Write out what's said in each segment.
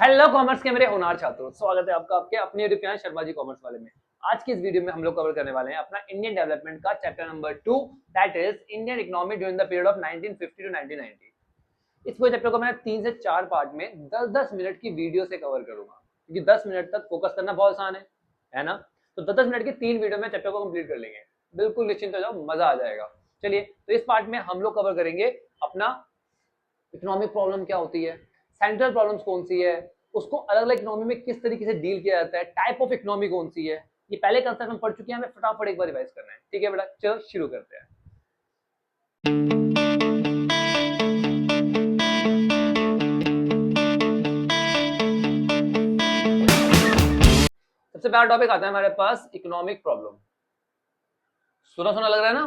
Hello commerce के मेरे होनहार छात्रों, स्वागत है आपका आपके अपने YouTube channel Sharma ji commerce वाले में। आज की इस वीडियो में हम लोग कवर करने वाले हैं अपना इंडियन डेवलपमेंट का chapter number 2, that is Indian economy during the period of 1950 to 1990। इस पूरे चैप्टर को मैं 3 से 4 पार्ट में 10-10 मिनट की वीडियो से कवर करूंगा, क्योंकि 10 मिनट तक फोकस करना बहुत आसान है ना। तो 10-10 मिनट की 3 वीडियो में चैप्टर को कंप्लीट कर लेंगे। बिल्कुल निश्चिंत हो जाओ, मजा आ जाएगा। चलिए, तो इस पार्ट में हम लोग कवर करेंगे अपना इकोनॉमिक प्रॉब्लम क्या होती है, सेंट्रल प्रॉब्लम्स कौन सी है, उसको अलग अलग इकोनॉमी में किस तरीके से डील किया जाता है, टाइप ऑफ इकोनॉमी कौन सी है। ये पहले कंसेप्ट हम पढ़ चुके हैं, हमें फटाफट एक बार रिवाइज करना है। ठीक है बेटा, चलो शुरू करते हैं। सबसे पहला टॉपिक आता है हमारे पास इकोनॉमिक प्रॉब्लम। सुना सुना लग रहा है ना।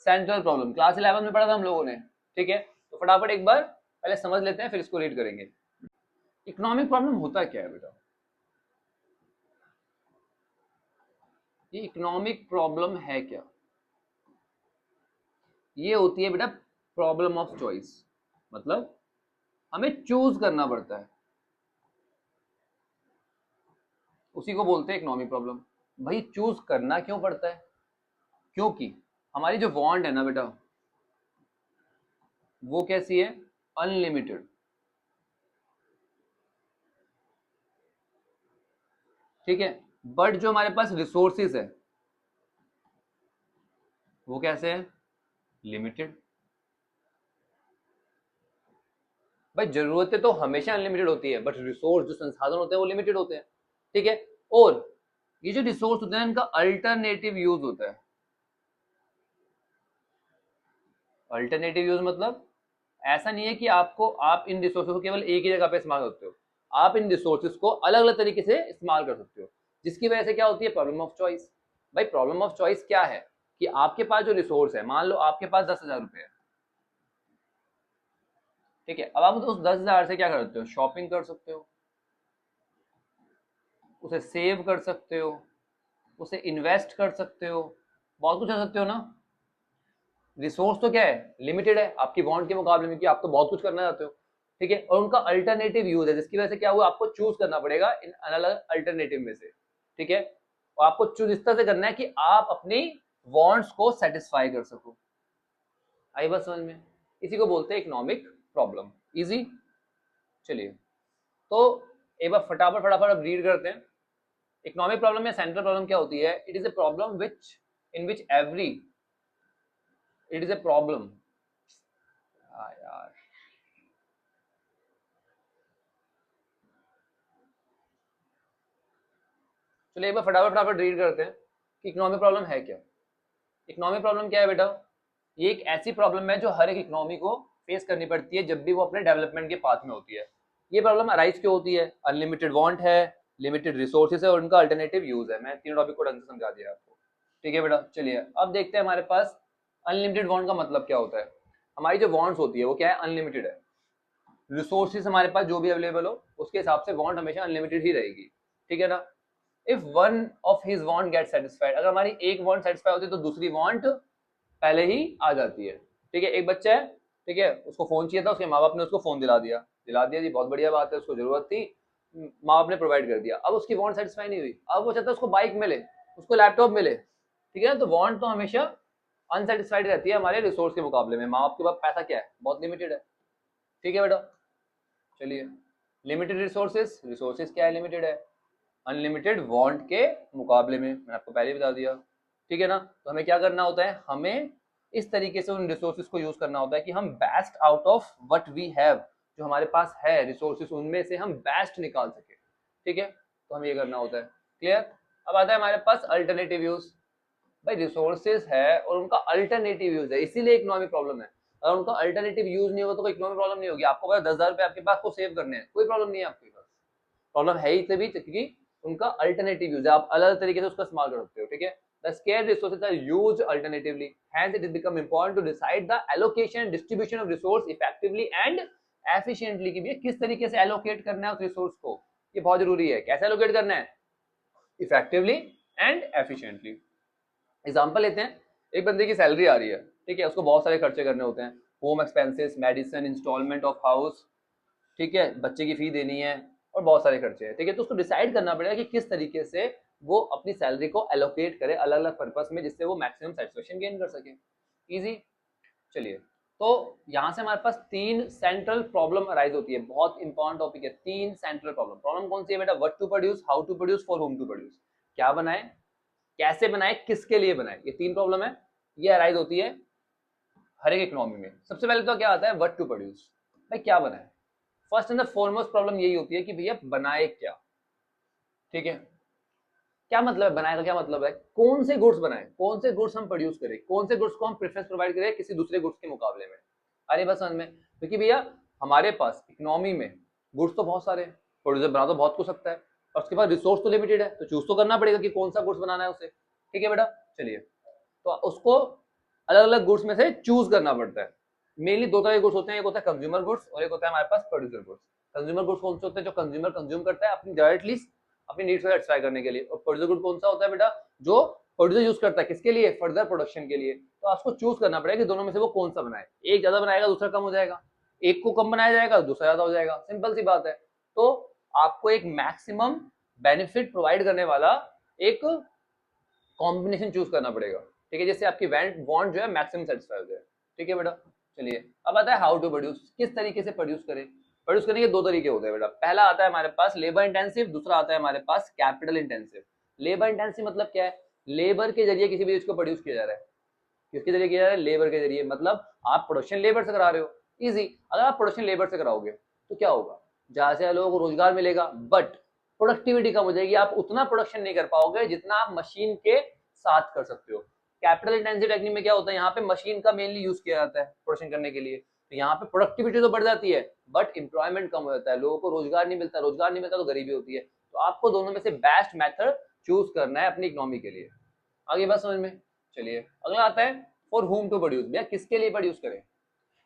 सेंट्रल प्रॉब्लम क्लास 11 में पढ़ा था हम लोगों ने। ठीक है, तो फटाफट एक बार पहले समझ लेते हैं, फिर इसको रीड करेंगे। इकोनॉमिक प्रॉब्लम होता क्या है बेटा? ये इकोनॉमिक प्रॉब्लम है क्या? ये होती है बेटा प्रॉब्लम ऑफ चॉइस। मतलब हमें चूज करना पड़ता है, उसी को बोलते हैं इकोनॉमिक प्रॉब्लम। भाई चूज करना क्यों पड़ता है? क्योंकि हमारी जो वांट है ना बेटा, वो कैसी है? अनलिमिटेड। ठीक है, बट जो हमारे पास रिसोर्सेज है वो कैसे है? लिमिटेड। भाई जरूरतें तो हमेशा अनलिमिटेड होती है, बट रिसोर्स जो संसाधन होते हैं वो लिमिटेड होते हैं। ठीक है, और ये जो रिसोर्स होते हैं इनका अल्टरनेटिव यूज होता है। अल्टरनेटिव यूज मतलब ऐसा नहीं है कि आप इन रिसोर्सेज को केवल एक ही जगह पे इस्तेमाल करते हो। आप इन रिसोर्सेज को अलग अलग तरीके से इस्तेमाल कर सकते हो, जिसकी वजह से क्या होती है? Problem of choice. भाई प्रॉब्लम ऑफ चॉइस क्या है कि आपके पास जो रिसोर्स है, मान लो आपके पास 10,000 रुपए है। ठीक है, अब आप उस 10,000 से क्या कर सकते हो? शॉपिंग कर सकते हो, उसे सेव कर सकते हो, उसे इन्वेस्ट कर सकते हो, बहुत कुछ कर सकते हो ना। रिसोर्स तो क्या है? लिमिटेड है आपकी वांट के मुकाबले में, कि आप तो बहुत कुछ करना चाहते हो। ठीक है, और उनका अल्टरनेटिव यूज है, जिसकी वजह से क्या हुआ? आपको चूज करना पड़ेगा इन अलग अलग अल्टरनेटिव में से। ठीक है, और आपको चूज इस तरह से करना है कि आप अपनी वांट्स को सेटिस्फाई कर सको। आई बात समझ में? इसी को बोलते हैं इकोनॉमिक प्रॉब्लम। इजी। चलिए, तो एक बार फटाफट फटाफट अब रीड करते हैं। इकोनॉमिक प्रॉब्लम या सेंट्रल प्रॉब्लम क्या होती है? It is a problem which in which every it is a problem. यार, चलिए एक बार फटाफट फटाफट रीड करते हैं कि इकोनॉमिक प्रॉब्लम है क्या। इकोनॉमिक प्रॉब्लम क्या है बेटा? ये एक ऐसी प्रॉब्लम है जो हर एक इकोनॉमी को फेस करनी पड़ती है जब भी वो अपने डेवलपमेंट के पाथ में होती है। ये प्रॉब्लम अराइज क्यों होती है? अनलिमिटेड वांट है, लिमिटेड रिसोर्सेज है, और उनका अल्टरनेटिव यूज है। मैं तीनों टॉपिक को ढंग से समझा दिया आपको। ठीक है बेटा, चलिए अब देखते हैं हमारे पास अनलिमिटेड वांट का मतलब क्या होता है। हमारी जो वांट्स होती है वो क्या है? अनलिमिटेड है। रिसोर्सेज हमारे पास जो भी अवेलेबल हो उसके हिसाब से वांट हमेशा अनलिमिटेड ही रहेगी। ठीक है ना। If one of his want get satisfied, अगर हमारी एक वांट सेटिस्फाई होती है तो दूसरी वांट पहले ही आ जाती है। ठीक है, एक बच्चा है, ठीक है, उसको फोन चाहिए था, उसके माँ बाप ने उसको फोन दिला दिया जी, बहुत बढ़िया बात है, उसको जरूरत थी, माँ बाप ने प्रोवाइड कर दिया। अब उसकी वांट सेटिस्फाई नहीं हुई, अब वो चाहता है उसको बाइक मिले, उसको लैपटॉप मिले। ठीक है ना, तो वांट तो हमेशा अनसेटिस्फाइड रहती है हमारे रिसोर्स के मुकाबले में। माँ बाप के पास पैसा क्या है? बहुत लिमिटेड है। ठीक है बेटा, चलिए, लिमिटेड रिसोर्सेज, रिसोर्सेज क्या है? लिमिटेड है। अनलिमिटेड वांट के मुकाबले में, मैंने आपको पहले ही बता दिया। ठीक है ना, तो हमें क्या करना होता है? हमें इस तरीके से उन रिसोर्सेज को यूज करना होता है कि हम best out of what we have, जो हमारे पास है रिसोर्सेज, उनमें से हम बेस्ट निकाल सके। ठीक है, तो हमें ये करना होता है। क्लियर? अब आता है हमारे पास अल्टरनेटिव यूज। भाई रिसोर्सेज है और उनका अल्टरनेटिव यूज है, इसीलिए इकोनॉमिक प्रॉब्लम है। अगर उनका अल्टरनेटिव यूज नहीं होगा तो कोई इकोनॉमिक प्रॉब्लम नहीं होगी। आपको पता 10,000 रुपए आपके पास को सेव करने हैं, कोई प्रॉब्लम नहीं है आपके पास। प्रॉब्लम है ही तभी क्योंकि उनका अल्टरनेटिव यूज है, आप अलग अलग तरीके से उसका इस्तेमाल कर सकते हो। ठीक है, the scarce resources are used alternatively, hence it has become important to decide the allocation and distribution of resource effectively and efficiently, कि भैया किस तरीके से एलोकेट करना है उस रिसोर्स को, ये बहुत जरूरी है। कैसे एलोकेट करना है? Effectively and efficiently. एग्जांपल लेते हैं, एक बंदे की सैलरी आ रही है, ठीक है, उसको बहुत सारे खर्चे करने होते हैं, home expenses, medicine, instalment of house, ठीक है, बच्चे की फी देनी है और बहुत सारे खर्चे हैं, ठीक है। तो उसको डिसाइड करना पड़ेगा कि किस तरीके से वो अपनी सैलरी को एलोकेट करे अलग अलग पर्पस में, जिससे वो मैक्सिमम सेटिस्फेक्शन गेन कर सके। इजी। चलिए, तो यहाँ से हमारे पास 3 सेंट्रल प्रॉब्लम अराइज होती है, बहुत इंपॉर्टेंट टॉपिक है। 3 सेंट्रल प्रॉब्लम। प्रॉब्लम कौन सी है बेटा? What to produce, how to produce, for whom to produce. क्या बनाए, कैसे बनाए, किसके लिए बनाए, ये 3 प्रॉब्लम है। ये अराइज होती है हर एक इकोनॉमी में। सबसे पहले तो क्या आता है? व्हाट टू प्रोड्यूस, भाई क्या बनाए। First and the foremost problem यही होती है कि भैया बनाए क्या, ठीक है। क्या मतलब है बनाए का? क्या मतलब है? कौन से गुड्स बनाए, कौन से गुड्स हम प्रोड्यूस करें, कौन से गुड्स को हम प्रेफरेंस प्रोवाइड करें किसी दूसरे गुड्स के मुकाबले में। अरे बस समझ में, क्योंकि भैया हमारे पास इकोनॉमी में गुड्स तो बहुत सारे हैं, प्रोड्यूसर बना तो बहुत कुछ सकता है, और उसके पास रिसोर्स तो लिमिटेड है, तो चूज तो करना पड़ेगा कि कौन सा गुड्स बनाना है उसे, ठीक है बेटा। चलिए, तो उसको अलग अलग गुड्स में से चूज करना पड़ता है। मेनली 2 तरह के गुड्स होते हैं, एक होता है कंज्यूमर गुड्स और एक होता है हमारे पास प्रोड्यूसर गुड्स। कंज्यूमर गुड्स कौन से होते हैं? जो कंज्यूमर कंज्यूम करता है अपनी डायरेक्टली अपनी नीड्स को सेटिस्फाई करने के लिए। और प्रोड्यूसर गुड कौन सा होता है बेटा? जो प्रोड्यूसर यूज करता है किसके लिए? फर्दर प्रोडक्शन के लिए। तो आपको चूज करना पड़ेगा कि दोनों में से वो कौन सा बनाए। एक ज्यादा बनाएगा दूसरा कम हो जाएगा, एक को कम बनाया जाएगा दूसरा ज्यादा हो जाएगा, सिंपल सी बात है। तो आपको एक मैक्सिमम बेनिफिट प्रोवाइड करने वाला एक कॉम्बिनेशन चूज करना पड़ेगा, ठीक है, जिससे आपकी वांट जो है मैक्सिमम सेटिस्फाई हो जाए, ठीक है बेटा। चलिए, अब आता है हाउ टू प्रोड्यूस, किस तरीके से प्रोड्यूस करें। प्रोड्यूस करने के 2 तरीके होते हैं बेटा। पहला आता है हमारे पास लेबर इंटेंसिव, दूसरा आता है हमारे पास कैपिटल इंटेंसिव। लेबर इंटेंसिव मतलब क्या है? लेबर के जरिए किसी भी चीज को प्रोड्यूस किया जा रहा है। किसके जरिए किया जा रहा है? लेबर के जरिए। मतलब आप प्रोडक्शन लेबर से करा रहे हो, इजी। अगर आप प्रोडक्शन लेबर से कराओगे तो क्या होगा? जहां से लोगों को रोजगार मिलेगा, बट प्रोडक्टिविटी कम हो जाएगी, आप उतना प्रोडक्शन नहीं कर पाओगे जितना आप मशीन के साथ कर सकते हो। कैपिटल इंटेंसिव टेक्निक में क्या होता है? यहाँ पे मशीन का मेनली यूज किया जाता है प्रोडक्शन करने के लिए, तो यहाँ पे प्रोडक्टिविटी तो बढ़ जाती है बट एम्प्लॉयमेंट कम हो जाता है, लोगों को रोजगार नहीं मिलता, रोजगार नहीं मिलता तो गरीबी होती है। तो आपको दोनों में से बेस्ट मेथड चूज करना है अपनी इकोनॉमी के लिए। आगे बात समझ में। चलिए, अगला आता है फॉर होम टू प्रोड्यूस। भैया किसके लिए प्रोड्यूस करें?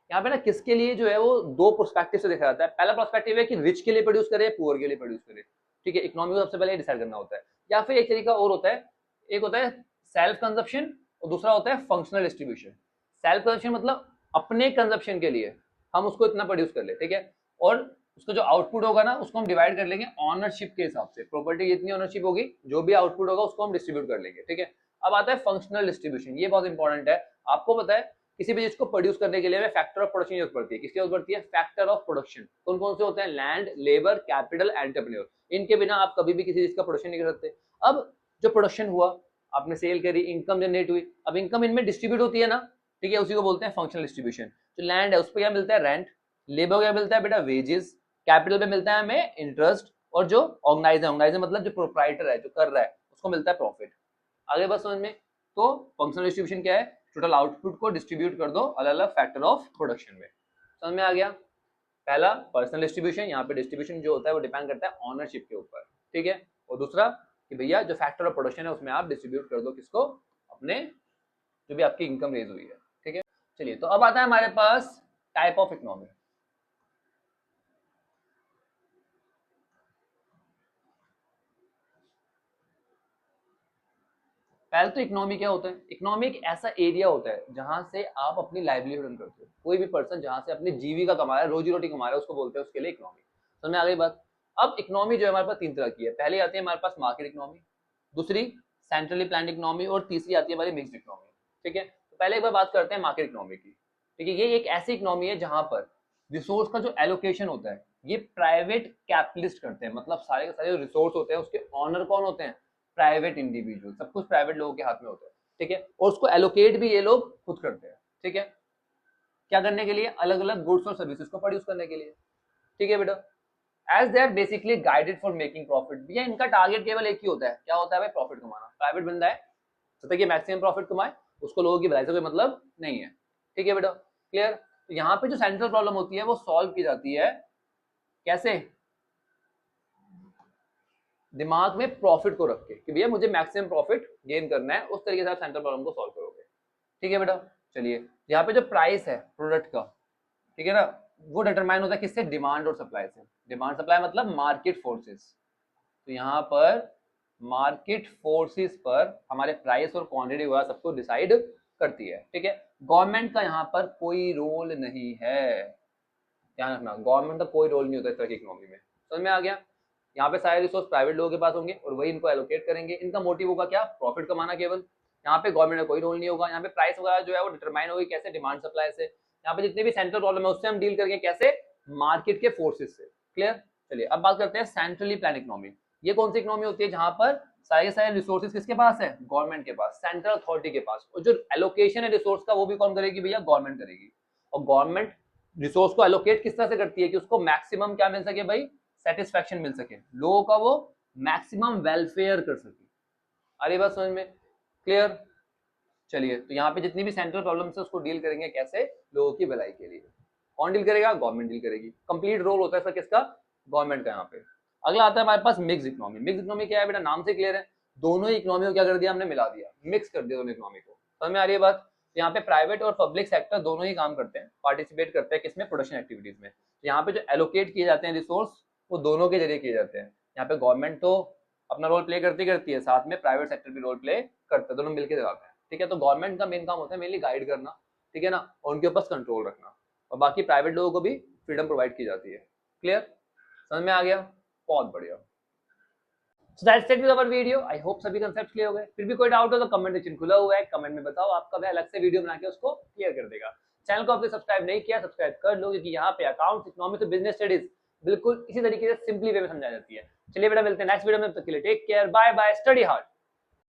यहाँ पे ना किसके लिए जो है वो 2 पर्सपेक्टिव से देखा जाता है। पहला पर्सपेक्टिव है कि रिच के लिए प्रोड्यूस करे, पुअर के लिए प्रोड्यूस करे, ठीक है। इकोनॉमी को सबसे पहले डिसाइड करना होता है। या फिर एक तरीका और होता है, एक होता है सेल्फ कंजप्शन और दूसरा होता है फंक्शनल डिस्ट्रीब्यूशन। सेल्फ कंजप्शन मतलब अपने कंजप्शन के लिए हम उसको इतना प्रोड्यूस कर ले, ठीक है, और उसका जो आउटपुट होगा ना उसको हम डिवाइड कर लेंगे ऑनरशिप के हिसाब से। प्रॉपर्टी जितनी ऑनरशिप होगी, जो भी आउटपुट होगा उसको हम डिस्ट्रीब्यूट कर लेंगे, ठीक है। अब आता है फंक्शनल डिस्ट्रीब्यूशन, ये बहुत इंपॉर्टेंट है। आपको पता है किसी भी चीज को प्रोड्यूस करने के लिए हमें फैक्टर ऑफ प्रोडक्शन यूज पड़ती है। किसकी जरूरत पड़ती है? Factor of production. कौन कौन से होते हैं? Land, labour, capital, entrepreneur. इनके बिना आप कभी भी किसी चीज का प्रोडक्शन नहीं कर सकते। अब जो प्रोडक्शन हुआ, आपने सेल करी, इनकम जनरेट हुई, अब इनकम इनमें डिस्ट्रीब्यूट होती है ना, ठीक है, उसी को बोलते हैं फंक्शनल डिस्ट्रीब्यूशन। जो लैंड है उस पर क्या मिलता है? रेंट। लेबर को क्या मिलता है बेटा? वेजेस। कैपिटल पे मिलता है हमें इंटरेस्ट, और जो ऑर्गेनाइज मतलब जो प्रोप्राइटर है, जो कर रहा है, उसको मिलता है प्रॉफिट। आगे बस समझ में। तो फंक्शनल डिस्ट्रीब्यूशन क्या है? टोटल आउटपुट को डिस्ट्रीब्यूट कर दो अलग अलग फैक्टर ऑफ प्रोडक्शन में। समझ में आ गया? पहला पर्सनल डिस्ट्रीब्यूशन, यहाँ पे डिस्ट्रीब्यूशन जो होता है वो डिपेंड करता है ऑनरशिप के ऊपर, ठीक है। और दूसरा कि भैया जो फैक्टर ऑफ प्रोडक्शन है उसमें आप डिस्ट्रीब्यूट कर दो किसको? अपने जो भी आपकी इनकम रेज हुई है, ठीक है। चलिए, तो अब आता है हमारे पास टाइप ऑफ इकोनॉमी। पहले तो इकोनॉमी क्या होता है? इकोनॉमी एक ऐसा एरिया होता है जहां से आप अपनी लाइवलीहुड अर्न करते हो। कोई भी पर्सन जहां से अपनी जीविका कमा रहा है, रोजी रोटी कमा रहा है, उसको बोलते हैं उसके लिए इकोनॉमी। समझ में आ गई बात? अब इकोनॉमी जो है हमारे पास 3 तरह की है। पहले आती है हमारे पास मार्केट इकोनॉमी, दूसरी सेंट्रली प्लान्ड इकोनॉमी, और तीसरी आती है हमारी मिक्स्ड इकोनॉमी, ठीक है। तो पहले एक बार बात करते हैं मार्केट इकोनॉमी की, ठीक है। ये एक ऐसी इकोनॉमी है जहां पर रिसोर्स का जो एलोकेशन होता है ये प्राइवेट कैपिटलिस्ट करते हैं। मतलब सारे के सारे जो रिसोर्स होते हैं उसके ऑनर कौन होते हैं? Private individual. सब कुछ प्राइवेट लोगों के हाथ में होता है, ठीक है। और उसको एलोकेट भी ये लोग खुद करते हैं, ठीक है। क्या करने के लिए? अलग अलग गुड्स और सर्विसेज को प्रोड्यूस करने के लिए, ठीक है बेटा। As they are basically guided for making profit. भैया इनका टारगेट केवल एक ही होता है, क्या होता है भाई? प्रॉफिट कमाना। प्राइवेट बंदा है, जब तक ये मैक्सिमम प्रॉफिट कमाए उसको लोगों की भलाई से कोई मतलब नहीं है, ठीक है बेटा। क्लियर? तो यहाँ पे जो सेंट्रल प्रॉब्लम होती है वो सॉल्व की जाती है कैसे? दिमाग में प्रॉफिट को रख के कि भैया मुझे मैक्सिमम प्रॉफिट गेन करना है, उस तरीके से आप सेंट्रल प्रॉब्लम को सॉल्व करोगे, ठीक है बेटा। चलिए, यहाँ पे जो प्राइस है प्रोडक्ट का, ठीक है ना, वो डिटरमाइन होता है किससे? डिमांड और सप्लाई से। डिमांड सप्लाई मतलब मार्केट फोर्सेस। तो यहाँ पर मार्केट फोर्सेस पर हमारे प्राइस और क्वांटिटी हुआ सबको डिसाइड करती है, ठीक है। गवर्नमेंट का यहाँ पर कोई रोल नहीं है, ध्यान रखना, गवर्नमेंट का कोई रोल नहीं होता इस तरह की इकोनॉमी में। समझ में आ गया? यहाँ पे सारे रिसोर्स प्राइवेट लोगों के पास होंगे और वही इनको एलोकेट करेंगे। इनका मोटिव होगा क्या? प्रॉफिट कमाना केवल। यहाँ पे गवर्नमेंट का कोई रोल नहीं होगा। यहाँ पे प्राइस वगैरह जो है वो डिटरमाइन होगी कैसे? डिमांड सप्लाई से। यहाँ पे जितने भी सेंट्रल प्रॉब्लम है उससे हम डील करेंगे कैसे? मार्केट के फोर्सेस से। क्लियर? चलिए अब बात करते हैं सेंट्रली प्लान इकोनॉमी। ये कौन सी इकोनॉमी होती है? जहां पर सारे रिसोर्सेज किसके पास है? गवर्नमेंट के पास, सेंट्रल अथॉरिटी के पास। और जो एलोकेशन है रिसोर्स का वो भी कौन करेगी भैया? गवर्नमेंट करेगी। और गवर्नमेंट रिसोर्स को एलोकेट किस तरह से करती है कि उसको मैक्सिमम क्या मिल सके भाई? सेटिस्फैक्शन मिल सके, लोगों का वो मैक्सिमम वेलफेयर कर सके। अरे बात समझ में? क्लियर? चलिए तो यहाँ पे जितनी भी सेंट्रल प्रॉब्लम है उसको डील करेंगे कैसे? लोगों की भलाई के लिए। कौन डील करेगा? गवर्नमेंट डील करेगी। कंप्लीट रोल होता है सर किसका? गवर्नमेंट का। यहाँ पे अगला आता है हमारे पास मिक्स इकोनॉमी। मिक्स इकोनॉमी क्या है बेटा? नाम से क्लियर है, दोनों ही इकोनॉमी को क्या कर दिया हमने? मिला दिया, मिक्स कर दिया दोनों इकोनॉमी को। समझ में आ रही है बात? यहाँ पे प्राइवेट और पब्लिक सेक्टर दोनों ही काम करते हैं, पार्टिसिपेट करते हैं किसमें? प्रोडक्शन एक्टिविटीज में। यहाँ पे जो एलोकेट किए जाते हैं रिसोर्स वो दोनों के जरिए किए जाते हैं। यहाँ पे गवर्नमेंट तो अपना रोल प्ले करती है, साथ में प्राइवेट सेक्टर भी रोल प्ले करता है, दोनों मिलकर चलाते हैं। ठीक है, तो गवर्नमेंट का मेन काम होता है मेनली गाइड करना, ठीक है ना, और उनके ऊपर कंट्रोल रखना, और बाकी प्राइवेट लोगों को भी फ्रीडम प्रोवाइड की जाती है। क्लियर? समझ में आ गया? बहुत बढ़िया। So that's it with our video. I hope सभी कंसेप्ट क्लियर हो गए। फिर भी कोई डाउट हो तो कमेंट सेक्शन खुला हुआ है, कमेंट में बताओ, आपका मैं अलग से वीडियो बना के उसको क्लियर कर देगा। चैनल को आपने सब्सक्राइब नहीं किया, सब्सक्राइब कर लो, क्योंकि यहाँ पे अकाउंट्स, इकोनॉमिक्स और बिजनेस स्टडीज बिल्कुल इसी तरीके से सिंपली वे में समझाई जाती है। चलिए बेटा मिलते हैं नेक्स्ट वीडियो में, तब तक के लिए take care, bye bye, study hard.